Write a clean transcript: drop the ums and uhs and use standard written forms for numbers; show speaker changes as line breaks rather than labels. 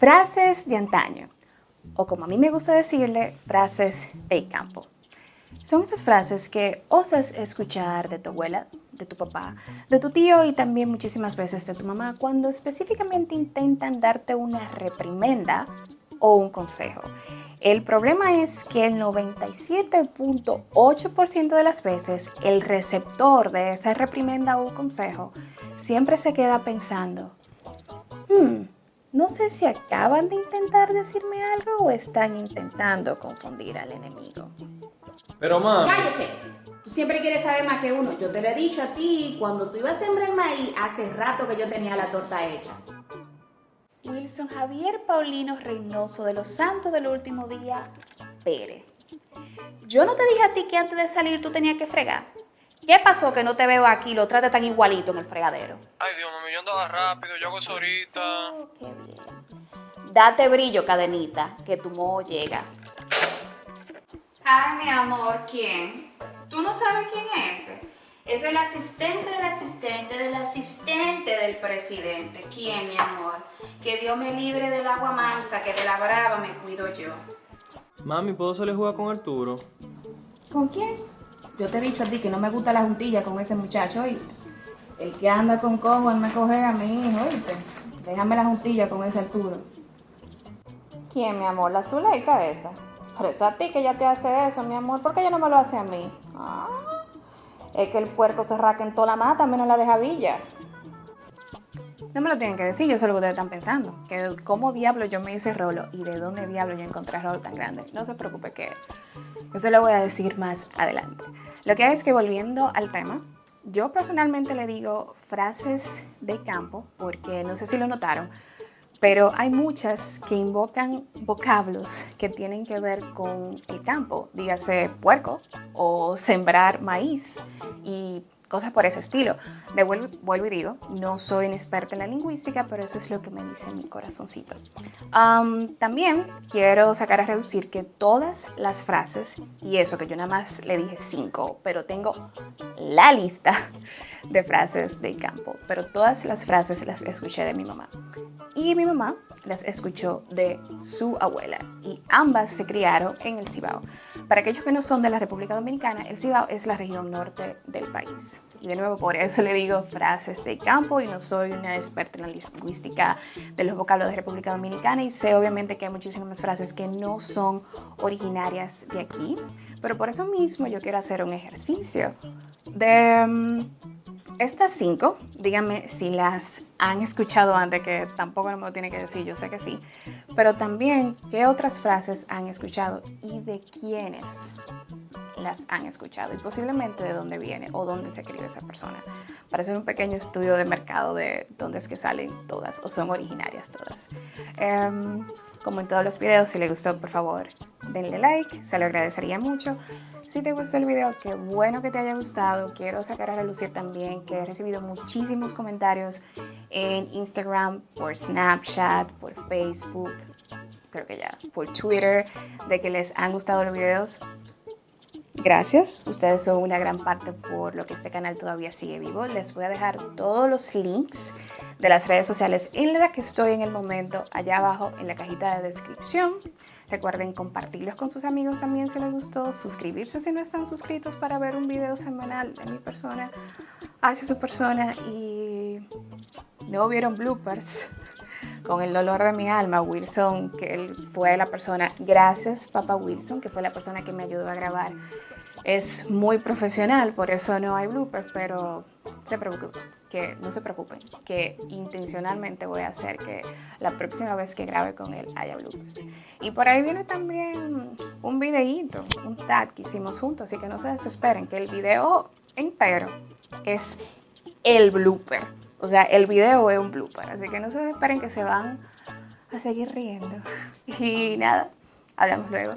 Frases de antaño, o como a mí me gusta decirle, frases de campo. Son esas frases que osas escuchar de tu abuela, de tu papá, de tu tío y también muchísimas veces de tu mamá cuando específicamente intentan darte una reprimenda o un consejo. El problema es que el 97.8% de las veces el receptor de esa reprimenda o consejo siempre se queda pensando, no sé si acaban de intentar decirme algo o están intentando confundir al enemigo.
Pero mami,
Cállese. Tú siempre quieres saber más que uno. Yo te lo he dicho a ti, cuando tú ibas a sembrar maíz, hace rato que yo tenía la torta hecha.
Wilson Javier Paulino Reynoso de los Santos del Último Día, Pérez. Yo no te dije a ti que antes de salir tú tenías que fregar. ¿Qué pasó que no te veo aquí y lo tratas tan igualito en el fregadero?
ay Dios, mami, yo andaba rápido, yo hago eso ahorita.
Oh, qué bien. Date brillo, cadenita, que tu moho llega. Ay, mi amor, ¿quién? ¿Tú no sabes quién es ese? Es el asistente del asistente del asistente del presidente. ¿Quién, mi amor? Que Dios me libre del agua mansa, que de la brava me cuido yo.
Mami, ¿puedo salir a jugar con Arturo?
¿Con quién? Yo te he dicho a ti que no me gusta la juntilla con ese muchacho, ¿oíste? El que anda con cojo, él me coge a mi hijo, ¿oíste? Déjame la juntilla con ese Arturo.
¿Quién, mi amor? La Zuleika esa. Por eso a ti que ella te hace eso, mi amor. ¿Por qué ella no me lo hace a mí? Es que el puerco se raca en toda la mata, menos la de Javilla. No me lo tienen que decir, yo sé lo que ustedes están pensando. Que cómo diablo yo me hice rolo y de dónde diablo yo encontré rolo tan grande. No se preocupe que yo se lo voy a decir más adelante. Lo que es que volviendo al tema, yo personalmente le digo frases de campo porque no sé si lo notaron, pero hay muchas que invocan vocablos que tienen que ver con el campo, dígase puerco o sembrar maíz y cosas por ese estilo. Vuelvo y digo, no soy una experta en la lingüística, pero eso es lo que me dice mi corazoncito. También quiero sacar a reducir que todas las frases, y eso que yo nada más le dije 5, pero tengo la lista de frases de campo, pero todas las frases las escuché de mi mamá. Y mi mamá las escuchó de su abuela y ambas se criaron en el Cibao. Para aquellos que no son de la República Dominicana, el Cibao es la región norte del país. Y de nuevo, por eso le digo frases de campo y no soy una experta en la lingüística de los vocablos de República Dominicana y sé obviamente que hay muchísimas frases que no son originarias de aquí, pero por eso mismo yo quiero hacer un ejercicio de estas 5, díganme si las han escuchado antes, que tampoco no me lo tiene que decir, yo sé que sí, pero también qué otras frases han escuchado y de quiénes las han escuchado y posiblemente de dónde viene o dónde se crió esa persona, para hacer un pequeño estudio de mercado de dónde es que salen todas o son originarias todas. Como en todos los videos, si les gustó, por favor, denle like, se lo agradecería mucho. Si te gustó el video, qué bueno que te haya gustado. Quiero sacar a relucir también que he recibido muchísimos comentarios en Instagram, por Snapchat, por Facebook, creo que ya, por Twitter, de que les han gustado los videos. Gracias, ustedes son una gran parte por lo que este canal todavía sigue vivo. Les voy a dejar todos los links de las redes sociales en las que estoy en el momento allá abajo en la cajita de descripción. Recuerden compartirlos con sus amigos también si les gustó, suscribirse si no están suscritos para ver un video semanal de mi persona hacia su persona y no vieron bloopers. Con el dolor de mi alma, Wilson, que él fue la persona, gracias papá Wilson, que fue la persona que me ayudó a grabar. Es muy profesional, por eso no hay bloopers, pero no se preocupen, que intencionalmente voy a hacer que la próxima vez que grabe con él haya bloopers. Y por ahí viene también un videíto, un tag que hicimos juntos, así que no se desesperen, que el video entero es el blooper. O sea, el video es un blooper, así que no se desesperen que se van a seguir riendo. Y nada, hablamos luego.